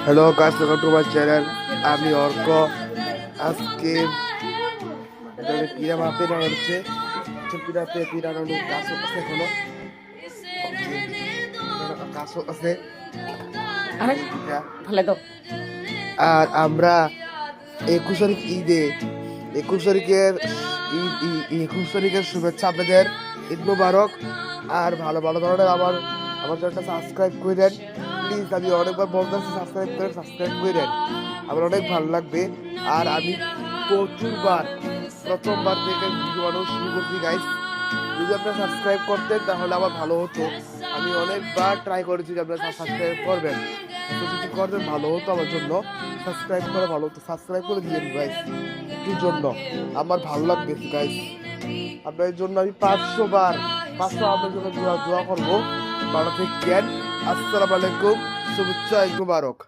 Hello guys, welcome to my channel. আমি অর্ক। আজকে পিড়া মাপে না হচ্ছে পিড়াতে পিড়ানো গাছ আছে, এখনো গাছ আছে। আর আমরা 21 তারিখ ঈদে 21 তারিখের শুভেচ্ছা আপনাদের। ঈদ মুবারক। আর ভালো ভালো ধরনের আমার চ্যানেলটা সাবস্ক্রাইব করে দেন প্লিজ। আমি অনেকবার বলতেছি সাবস্ক্রাইব করে দেন, আমার অনেক ভালো লাগবে। আর আমি প্রথমবার থেকে ভিডিও বানানো শুরু করছি গাইস। যদি আপনারা সাবস্ক্রাইব করতেন তাহলে আমার ভালো হতো। আমি অনেকবার ট্রাই করেছি যে আপনারা সাবস্ক্রাইব করবেন, যদি করতেন ভালো হতো আমার জন্য। সাবস্ক্রাইব করে ভালো হতো, সাবস্ক্রাইব করে দিয়েন গাইস একটুর জন্য, আমার ভালো লাগবে গাইস। আপনার জন্য আমি 500 আপনার জন্য দোয়া করবো। ভালো থাকেন। আসসালামু আলাইকুম। শুভেচ্ছা, ঈদ মুবারক।